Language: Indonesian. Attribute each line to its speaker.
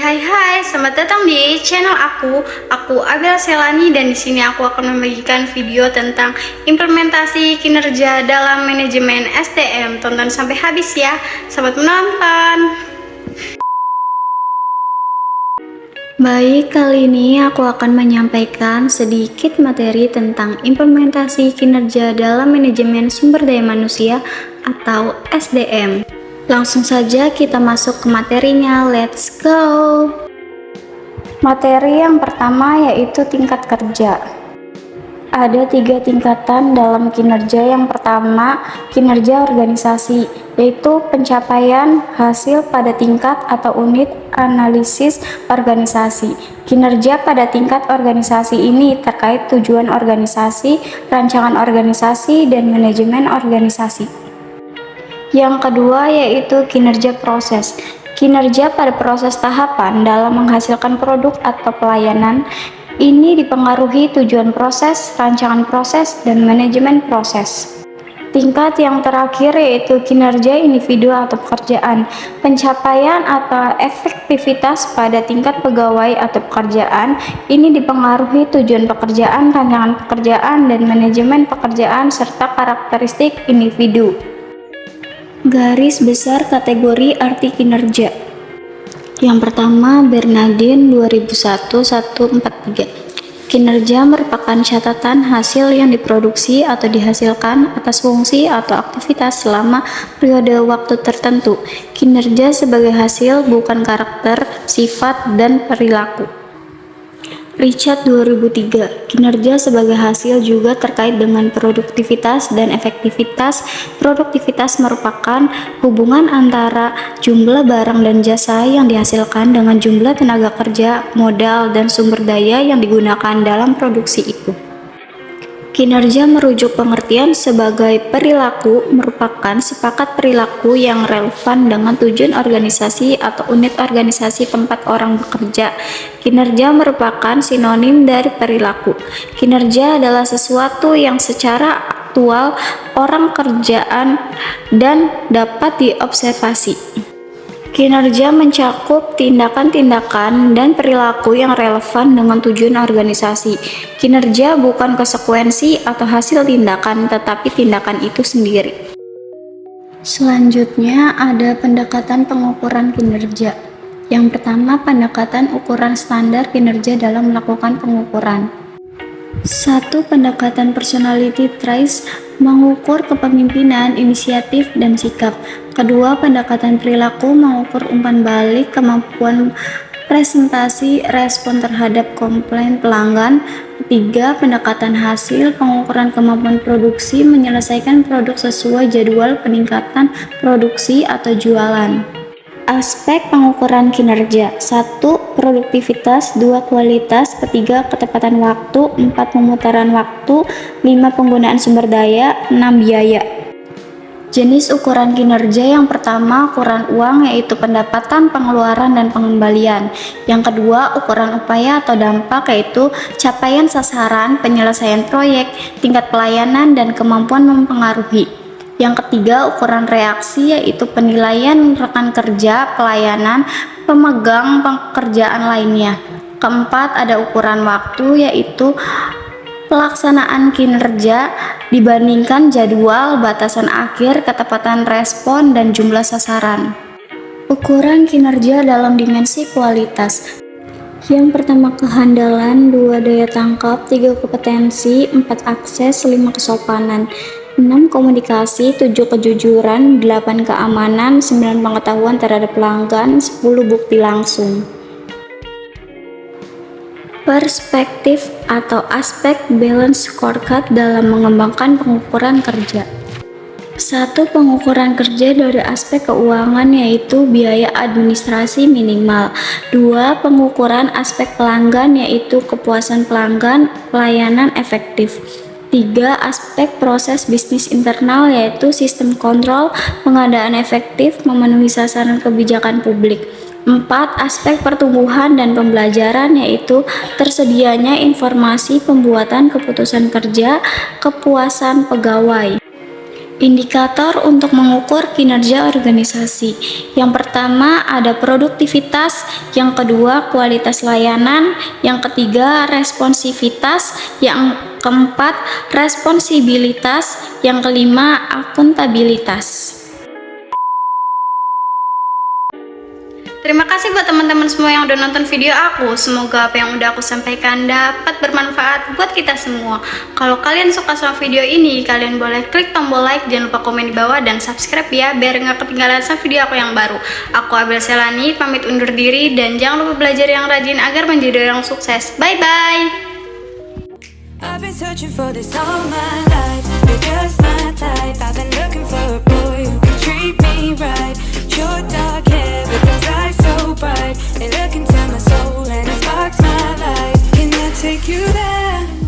Speaker 1: Hai, selamat datang di channel aku. Aku Abel Selani dan di sini aku akan membagikan video tentang implementasi kinerja dalam manajemen SDM. Tonton sampai habis ya. Selamat menonton. Baik, kali ini aku akan menyampaikan sedikit materi tentang implementasi kinerja dalam manajemen sumber daya manusia atau SDM. Langsung saja kita masuk ke materinya, let's go! Materi yang pertama yaitu tingkat kerja. Ada 3 tingkatan dalam kinerja. Yang pertama, kinerja organisasi, yaitu pencapaian hasil pada tingkat atau unit analisis organisasi. Kinerja pada tingkat organisasi ini terkait tujuan organisasi, rancangan organisasi, dan manajemen organisasi. Yang kedua yaitu kinerja proses. Kinerja pada proses tahapan dalam menghasilkan produk atau pelayanan. Ini dipengaruhi tujuan proses, rancangan proses, dan manajemen proses. Tingkat yang terakhir yaitu kinerja individu atau pekerjaan. Pencapaian atau efektivitas pada tingkat pegawai atau pekerjaan. Ini dipengaruhi tujuan pekerjaan, rancangan pekerjaan, dan manajemen pekerjaan serta karakteristik individu. Garis besar kategori arti kinerja. Yang pertama, Bernardin 2001-143. Kinerja merupakan catatan hasil yang diproduksi atau dihasilkan atas fungsi atau aktivitas selama periode waktu tertentu. Kinerja sebagai hasil, bukan karakter, sifat, dan perilaku. Richard 2003. Kinerja sebagai hasil juga terkait dengan produktivitas dan efektivitas. Produktivitas merupakan hubungan antara jumlah barang dan jasa yang dihasilkan dengan jumlah tenaga kerja, modal, dan sumber daya yang digunakan dalam produksi itu. Kinerja merujuk pengertian sebagai perilaku, merupakan sepakat perilaku yang relevan dengan tujuan organisasi atau unit organisasi tempat orang bekerja. Kinerja merupakan sinonim dari perilaku. Kinerja adalah sesuatu yang secara aktual orang kerjaan dan dapat diobservasi. Kinerja mencakup tindakan-tindakan dan perilaku yang relevan dengan tujuan organisasi. Kinerja bukan konsekuensi atau hasil tindakan, tetapi tindakan itu sendiri. Selanjutnya ada pendekatan pengukuran kinerja. Yang pertama, pendekatan ukuran standar kinerja dalam melakukan pengukuran. 1. Pendekatan personality traits, mengukur kepemimpinan, inisiatif, dan sikap. Kedua, pendekatan perilaku, mengukur umpan balik, kemampuan presentasi, respon terhadap komplain pelanggan. Ketiga, pendekatan hasil, pengukuran kemampuan produksi, menyelesaikan produk sesuai jadwal peningkatan produksi atau jualan. Aspek pengukuran kinerja. 1. Produktivitas. 2. Kualitas. 3. Ketepatan waktu. 4. Pemutaran waktu. 5. Penggunaan sumber daya. 6. Biaya. Jenis ukuran kinerja. Yang pertama, ukuran uang, yaitu pendapatan, pengeluaran, dan pengembalian. Yang kedua, ukuran upaya atau dampak, yaitu capaian sasaran, penyelesaian proyek, tingkat pelayanan, dan kemampuan mempengaruhi. Yang ketiga, ukuran reaksi, yaitu penilaian rekan kerja, pelayanan, pemegang pekerjaan lainnya. Keempat, ada ukuran waktu, yaitu pelaksanaan kinerja dibandingkan jadwal, batasan akhir, ketepatan respon, dan jumlah sasaran. Ukuran kinerja dalam dimensi kualitas. Yang pertama, kehandalan. 2. Daya tangkap. 3. Kompetensi. 4. Akses. 5. Kesopanan. 6. Komunikasi. 7. Kejujuran. 8. Keamanan. 9. Pengetahuan terhadap pelanggan. 10. Bukti langsung. Perspektif atau aspek balance scorecard dalam mengembangkan pengukuran kerja. 1. Pengukuran kerja dari aspek keuangan, yaitu biaya administrasi minimal. 2. Pengukuran aspek pelanggan, yaitu kepuasan pelanggan, pelayanan efektif. 3. Aspek proses bisnis internal, yaitu sistem kontrol, pengadaan efektif, memenuhi sasaran kebijakan publik. 4. Aspek pertumbuhan dan pembelajaran, yaitu tersedianya informasi, pembuatan keputusan kerja, kepuasan pegawai. Indikator untuk mengukur kinerja organisasi. Yang pertama ada produktivitas, yang kedua kualitas layanan, yang ketiga responsivitas, yang keempat responsibilitas, yang kelima akuntabilitas. Terima kasih buat teman-teman semua yang udah nonton video aku. Semoga apa yang udah aku sampaikan dapat bermanfaat buat kita semua. Kalau kalian suka sama video ini, kalian boleh klik tombol like, jangan lupa komen di bawah dan subscribe ya, biar nggak ketinggalan sama video aku yang baru. Aku Abel Selani, pamit undur diri dan jangan lupa belajar yang rajin agar menjadi orang sukses. Bye bye. I've been searching for this all my life. You're just my type. I've been looking for a boy who can treat me right. Your dark hair, but those eyes so bright. They look into my soul and it sparks my life. Can I take you there?